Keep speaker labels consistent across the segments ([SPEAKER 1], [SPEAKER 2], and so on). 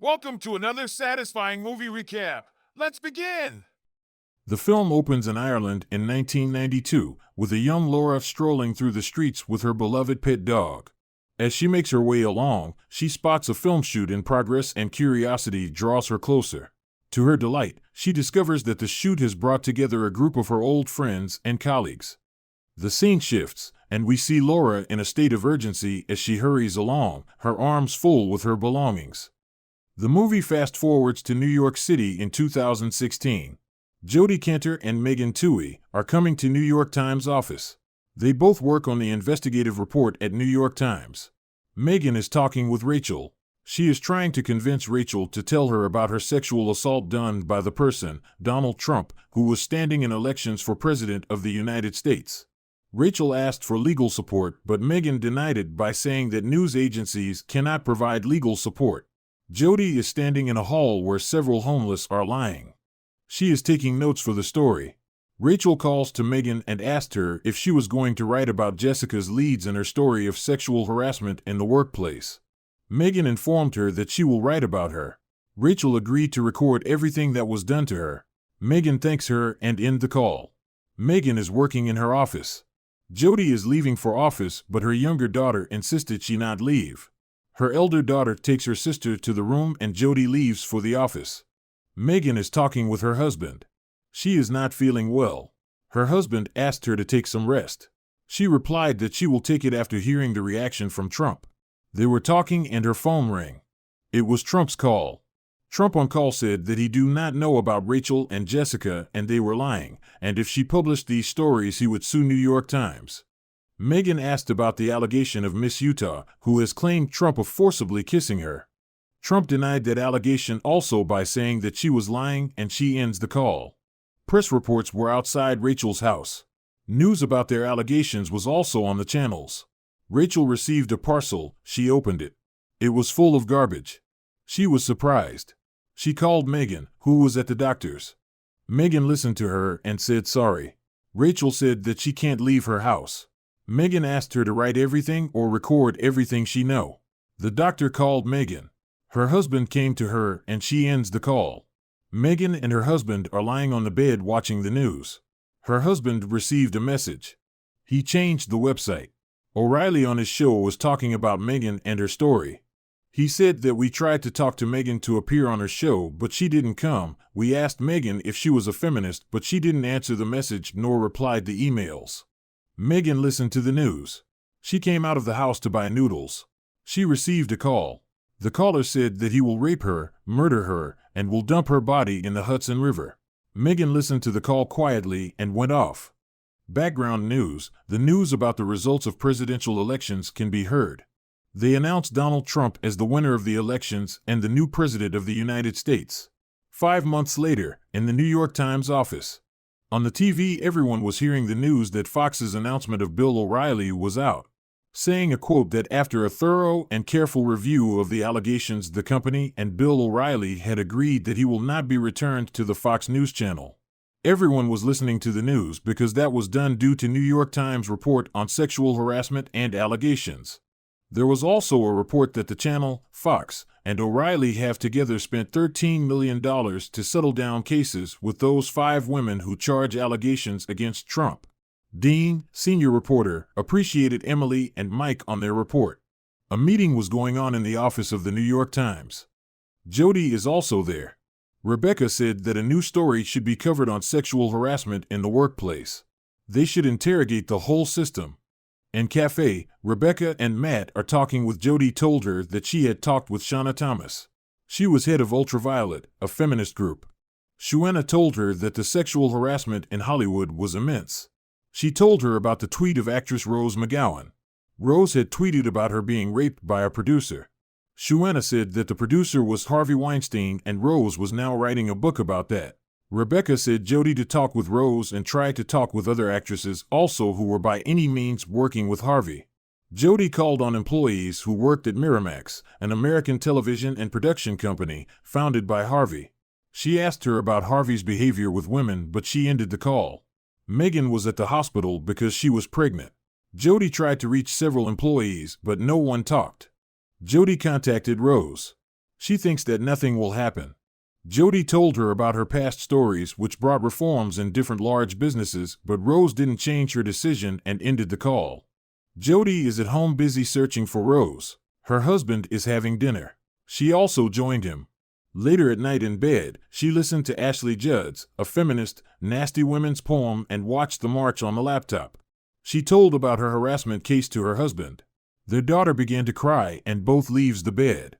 [SPEAKER 1] Welcome to another satisfying movie recap. Let's begin!
[SPEAKER 2] The film opens in Ireland in 1992 with a young Laura strolling through the streets with her beloved pet dog. As she makes her way along, she spots a film shoot in progress and curiosity draws her closer. To her delight, she discovers that the shoot has brought together a group of her old friends and colleagues. The scene shifts, and we see Laura in a state of urgency as she hurries along, her arms full with her belongings. The movie fast-forwards to New York City in 2016. Jodie Cantor and Megan Twohey are coming to New York Times office. They both work on the investigative report at New York Times. Megan is talking with Rachel. She is trying to convince Rachel to tell her about her sexual assault done by the person, Donald Trump, who was standing in elections for President of the United States. Rachel asked for legal support, but Megan denied it by saying that news agencies cannot provide legal support. Jodie is standing in a hall where several homeless are lying. She is taking notes for the story. Rachel calls to Megan and asked her if she was going to write about Jessica's leads in her story of sexual harassment in the workplace. Megan informed her that she will write about her. Rachel agreed to record everything that was done to her. Megan thanks her and ends the call. Megan is working in her office. Jodie is leaving for office, but her younger daughter insisted she not leave. Her elder daughter takes her sister to the room and Jodie leaves for the office. Megan is talking with her husband. She is not feeling well. Her husband asked her to take some rest. She replied that she will take it after hearing the reaction from Trump. They were talking and her phone rang. It was Trump's call. Trump on call said that he do not know about Rachel and Jessica and they were lying, and if she published these stories he would sue New York Times. Megan asked about the allegation of Miss Utah, who has claimed Trump of forcibly kissing her. Trump denied that allegation also by saying that she was lying, and she ends the call. Press reports were outside Rachel's house. News about their allegations was also on the channels. Rachel received a parcel, she opened it. It was full of garbage. She was surprised. She called Megan, who was at the doctor's. Megan listened to her and said sorry. Rachel said that she can't leave her house. Megan asked her to write everything or record everything she know. The doctor called Megan. Her husband came to her and she ends the call. Megan and her husband are lying on the bed watching the news. Her husband received a message. He changed the website. O'Reilly on his show was talking about Megan and her story. He said that we tried to talk to Megan to appear on her show, but she didn't come. We asked Megan if she was a feminist, but she didn't answer the message nor replied to emails. Megan listened to the news. She came out of the house to buy noodles. She received a call. The caller said that he will rape her, murder her, and will dump her body in the Hudson River. Megan listened to the call quietly and went off. Background news: the news about the results of presidential elections can be heard. They announced Donald Trump as the winner of the elections and the new president of the United States. 5 months later, in the New York Times office. On the TV, everyone was hearing the news that Fox's announcement of Bill O'Reilly was out, saying a quote that after a thorough and careful review of the allegations, the company and Bill O'Reilly had agreed that he will not be returned to the Fox News channel. Everyone was listening to the news because that was done due to New York Times report on sexual harassment and allegations. There was also a report that the channel, Fox, and O'Reilly have together spent $13 million to settle down cases with those 5 women who charge allegations against Trump. Dean, senior reporter, appreciated Emily and Mike on their report. A meeting was going on in the office of the New York Times. Jodie is also there. Rebecca said that a new story should be covered on sexual harassment in the workplace. They should interrogate the whole system. In cafe, Rebecca and Matt are talking with Jodie told her that she had talked with Shauna Thomas. She was head of Ultraviolet, a feminist group. Shauna told her that the sexual harassment in Hollywood was immense. She told her about the tweet of actress Rose McGowan. Rose had tweeted about her being raped by a producer. Shauna said that the producer was Harvey Weinstein and Rose was now writing a book about that. Rebecca said Jodie to talk with Rose and tried to talk with other actresses also who were by any means working with Harvey. Jodie called on employees who worked at Miramax, an American television and production company founded by Harvey. She asked her about Harvey's behavior with women, but she ended the call. Megan was at the hospital because she was pregnant. Jodie tried to reach several employees, but no one talked. Jodie contacted Rose. She thinks that nothing will happen. Jody told her about her past stories, which brought reforms in different large businesses, but Rose didn't change her decision and ended the call. Jody is at home busy searching for Rose. Her husband is having dinner. She also joined him. Later at night in bed, she listened to Ashley Judd's, a feminist, nasty women's poem and watched the march on the laptop. She told about her harassment case to her husband. Their daughter began to cry and both leaves the bed.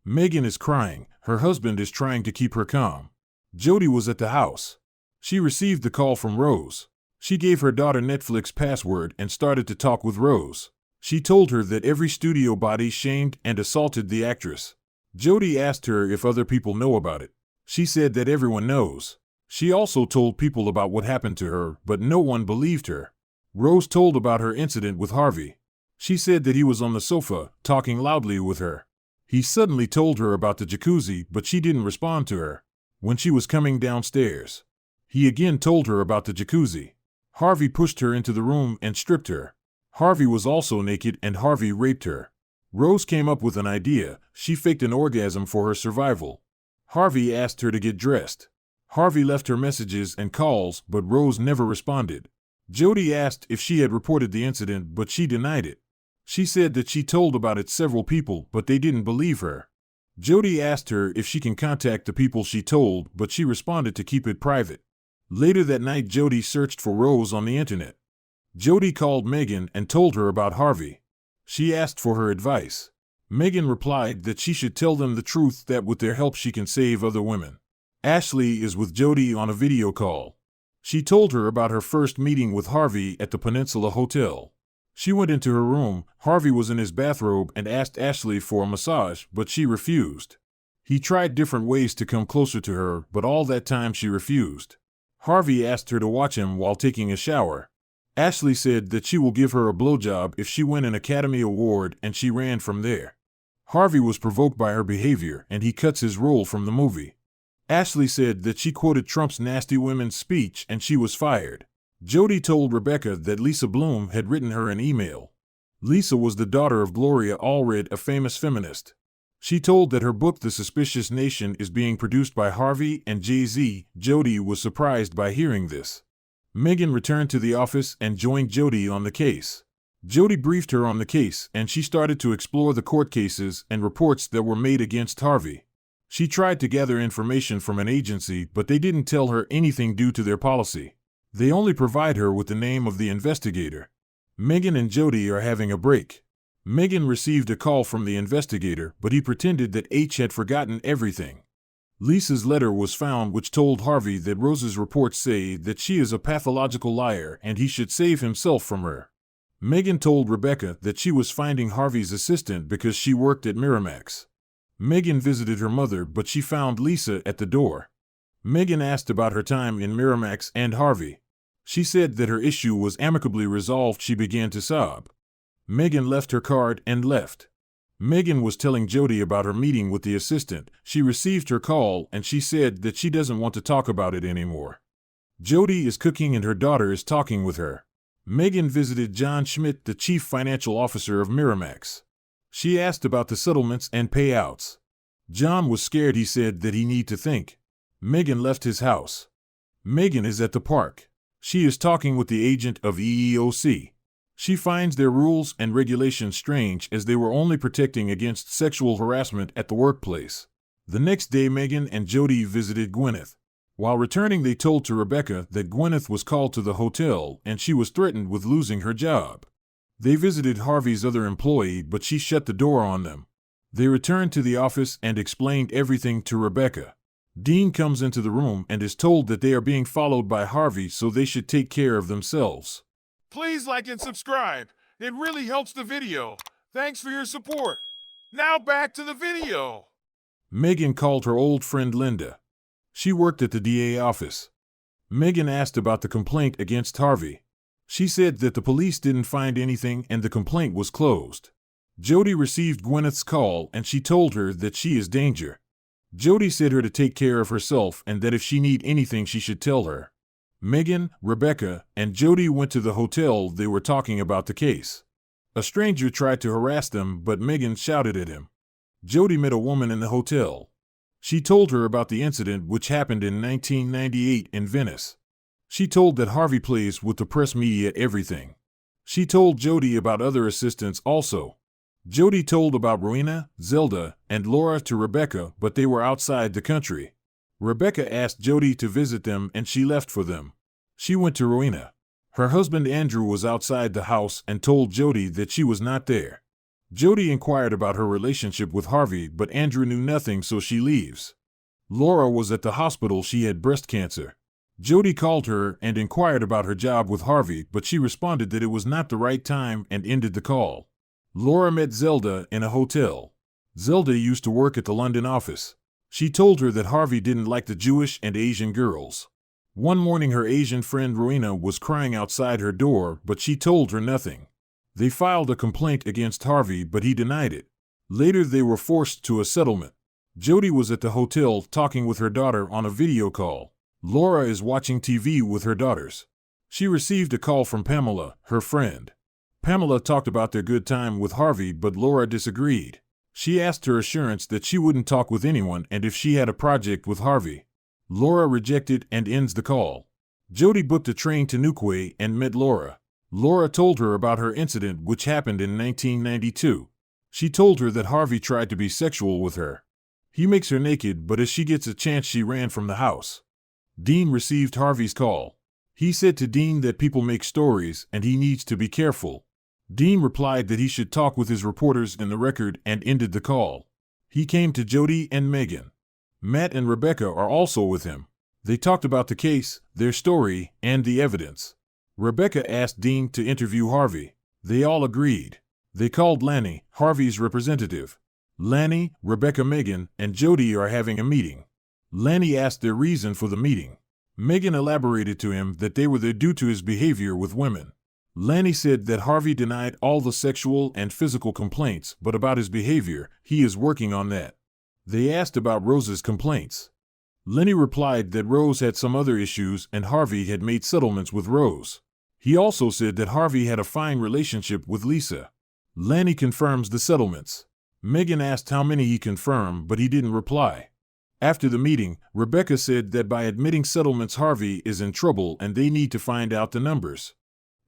[SPEAKER 2] Megan is crying. Her husband is trying to keep her calm. Jody was at the house. She received the call from Rose. She gave her daughter Netflix password and started to talk with Rose. She told her that every studio body shamed and assaulted the actress. Jody asked her if other people know about it. She said that everyone knows. She also told people about what happened to her, but no one believed her. Rose told about her incident with Harvey. She said that he was on the sofa, talking loudly with her. He suddenly told her about the jacuzzi, but she didn't respond to her. When she was coming downstairs, he again told her about the jacuzzi. Harvey pushed her into the room and stripped her. Harvey was also naked and Harvey raped her. Rose came up with an idea. She faked an orgasm for her survival. Harvey asked her to get dressed. Harvey left her messages and calls, but Rose never responded. Jody asked if she had reported the incident, but she denied it. She said that she told about it several people, but they didn't believe her. Jody asked her if she can contact the people she told, but she responded to keep it private. Later that night, Jody searched for Rose on the internet. Jody called Megan and told her about Harvey. She asked for her advice. Megan replied that she should tell them the truth, that with their help she can save other women. Ashley is with Jody on a video call. She told her about her first meeting with Harvey at the Peninsula Hotel. She went into her room. Harvey was in his bathrobe and asked Ashley for a massage, but she refused. He tried different ways to come closer to her, but all that time she refused. Harvey asked her to watch him while taking a shower. Ashley said that she will give her a blowjob if she wins an Academy Award, and she ran from there. Harvey was provoked by her behavior and he cuts his role from the movie. Ashley said that she quoted Trump's nasty women's speech and she was fired. Jody told Rebecca that Lisa Bloom had written her an email. Lisa was the daughter of Gloria Allred, a famous feminist. She told that her book The Suspicious Nation is being produced by Harvey and Jay-Z. Jody was surprised by hearing this. Megan returned to the office and joined Jody on the case. Jody briefed her on the case and she started to explore the court cases and reports that were made against Harvey. She tried to gather information from an agency, but they didn't tell her anything due to their policy. They only provide her with the name of the investigator. Megan and Jody are having a break. Megan received a call from the investigator, but he pretended that H had forgotten everything. Lisa's letter was found, which told Harvey that Rose's reports say that she is a pathological liar and he should save himself from her. Megan told Rebecca that she was finding Harvey's assistant because she worked at Miramax. Megan visited her mother, but she found Lisa at the door. Megan asked about her time in Miramax and Harvey. She said that her issue was amicably resolved. She began to sob. Megan left her card and left. Megan was telling Jody about her meeting with the assistant. She received her call and she said that she doesn't want to talk about it anymore. Jody is cooking and her daughter is talking with her. Megan visited John Schmidt, the chief financial officer of Miramax. She asked about the settlements and payouts. John was scared. He said that he need to think. Megan left his house. Megan is at the park. She is talking with the agent of EEOC. She finds their rules and regulations strange, as they were only protecting against sexual harassment at the workplace. The next day, Megan and Jody visited Gwyneth. While returning, they told to Rebecca that Gwyneth was called to the hotel and she was threatened with losing her job. They visited Harvey's other employee, but she shut the door on them. They returned to the office and explained everything to Rebecca. Dean comes into the room and is told that they are being followed by Harvey, so they should take care of themselves.
[SPEAKER 1] Please like and subscribe. It really helps the video. Thanks for your support. Now back to the video.
[SPEAKER 2] Megan called her old friend Linda. She worked at the DA office. Megan asked about the complaint against Harvey. She said that the police didn't find anything and the complaint was closed. Jody received Gwyneth's call and she told her that she is danger. Jody said her to take care of herself and that if she need anything she should tell her. Megan, Rebecca, and Jody went to the hotel. They were talking about the case. A stranger tried to harass them, but Megan shouted at him. Jody met a woman in the hotel. She told her about the incident which happened in 1998 in Venice. She told that Harvey plays with the press media everything. She told Jody about other assistants also. Jody told about Rowena, Zelda, and Laura to Rebecca, but they were outside the country. Rebecca asked Jody to visit them and she left for them. She went to Rowena. Her husband Andrew was outside the house and told Jody that she was not there. Jody inquired about her relationship with Harvey, but Andrew knew nothing, so she leaves. Laura was at the hospital. She had breast cancer. Jody called her and inquired about her job with Harvey, but she responded that it was not the right time and ended the call. Laura met Zelda in a hotel. Zelda used to work at the London office. She told her that Harvey didn't like the Jewish and Asian girls. One morning her Asian friend Rowena was crying outside her door, but she told her nothing. They filed a complaint against Harvey, but he denied it. Later they were forced to a settlement. Jody was at the hotel talking with her daughter on a video call. Laura is watching TV with her daughters. She received a call from Pamela, her friend. Pamela talked about their good time with Harvey, but Laura disagreed. She asked her assurance that she wouldn't talk with anyone and if she had a project with Harvey. Laura rejected and ends the call. Jody booked a train to Newquay and met Laura. Laura told her about her incident which happened in 1992. She told her that Harvey tried to be sexual with her. He makes her naked, but as she gets a chance she ran from the house. Dean received Harvey's call. He said to Dean that people make stories and he needs to be careful. Dean replied that he should talk with his reporters in the Record and ended the call. He came to Jody and Megan. Matt and Rebecca are also with him. They talked about the case, their story, and the evidence. Rebecca asked Dean to interview Harvey. They all agreed. They called Lanny, Harvey's representative. Lanny, Rebecca, Megan, and Jody are having a meeting. Lanny asked their reason for the meeting. Megan elaborated to him that they were there due to his behavior with women. Lanny said that Harvey denied all the sexual and physical complaints, but about his behavior, he is working on that. They asked about Rose's complaints. Lenny replied that Rose had some other issues and Harvey had made settlements with Rose. He also said that Harvey had a fine relationship with Lisa. Lanny confirms the settlements. Megan asked how many he confirmed, but he didn't reply. After the meeting, Rebecca said that by admitting settlements Harvey is in trouble and they need to find out the numbers.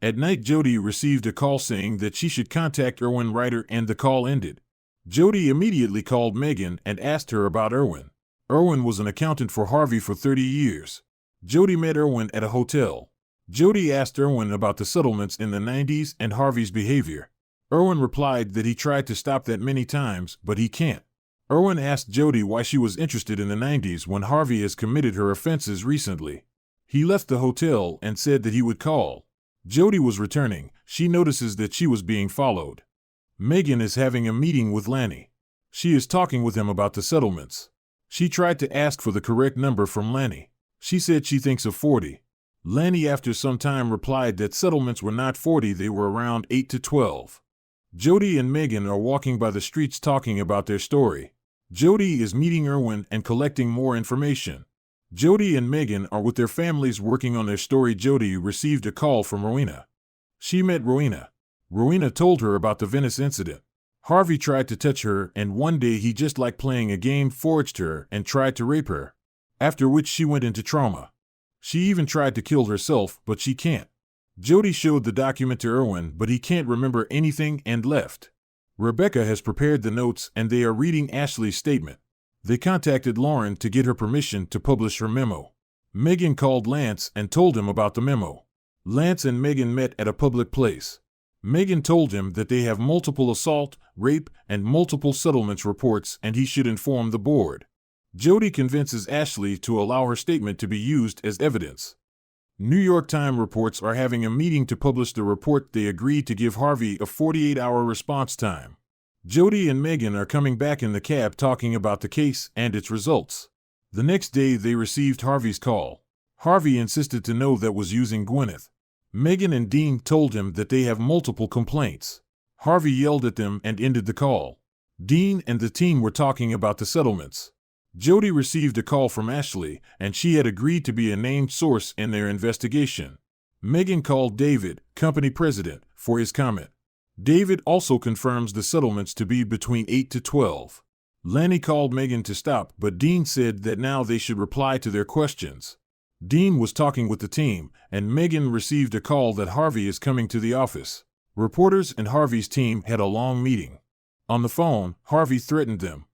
[SPEAKER 2] At night Jody received a call saying that she should contact Erwin Ryder and the call ended. Jody immediately called Megan and asked her about Erwin. Erwin was an accountant for Harvey for 30 years. Jody met Erwin at a hotel. Jody asked Erwin about the settlements in the 90s and Harvey's behavior. Erwin replied that he tried to stop that many times, but he can't. Erwin asked Jody why she was interested in the 90s when Harvey has committed her offenses recently. He left the hotel and said that he would call. Jody was returning. She notices that she was being followed. Megan is having a meeting with Lanny. She is talking with him about the settlements. She tried to ask for the correct number from Lanny. She said she thinks of 40. Lanny after some time replied that settlements were not 40, they were around 8 to 12. Jody and Megan are walking by the streets talking about their story. Jody is meeting Erwin and collecting more information. Jody and Megan are with their families working on their story. Jody received a call from Rowena. She met Rowena. Rowena told her about the Venice incident. Harvey tried to touch her and one day he just like playing a game forged her and tried to rape her. After which she went into trauma. She even tried to kill herself, but she can't. Jody showed the document to Erwin, but he can't remember anything and left. Rebecca has prepared the notes and they are reading Ashley's statement. They contacted Lauren to get her permission to publish her memo. Megan called Lance and told him about the memo. Lance and Megan met at a public place. Megan told him that they have multiple assault, rape, and multiple settlements reports and he should inform the board. Jody convinces Ashley to allow her statement to be used as evidence. New York Times reports are having a meeting to publish the report. They agreed to give Harvey a 48-hour response time. Jody and Megan are coming back in the cab talking about the case and its results. The next day they received Harvey's call. Harvey insisted to know that was using Gwyneth. Megan and Dean told him that they have multiple complaints. Harvey yelled at them and ended the call. Dean and the team were talking about the settlements. Jody received a call from Ashley, and she had agreed to be a named source in their investigation. Megan called David, company president, for his comment. David also confirms the settlements to be between 8 to 12. Lanny called Megan to stop, but Dean said that now they should reply to their questions. Dean was talking with the team, and Megan received a call that Harvey is coming to the office. Reporters and Harvey's team had a long meeting. On the phone, Harvey threatened them.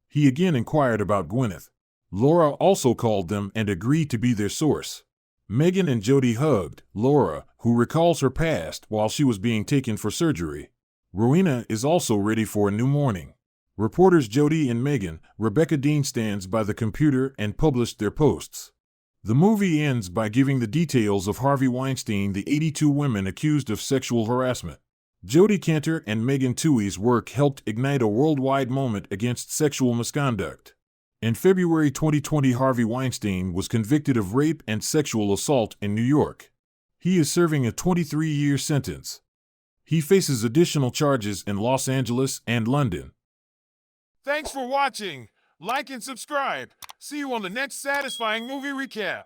[SPEAKER 2] He again inquired about Gwyneth. Laura also called them and agreed to be their source. Megan and Jody hugged Laura, who recalls her past while she was being taken for surgery. Rowena is also ready for a new morning. Reporters Jody and Megan, Rebecca Dean stands by the computer and published their posts. The movie ends by giving the details of Harvey Weinstein, the 82 women accused of sexual harassment. Jody Cantor and Megan Twohey's work helped ignite a worldwide moment against sexual misconduct. In February 2020, Harvey Weinstein was convicted of rape and sexual assault in New York. He is serving a 23-year sentence. He faces additional charges in Los Angeles and London.
[SPEAKER 1] Thanks for watching. Like and subscribe. See you on the next satisfying movie recap.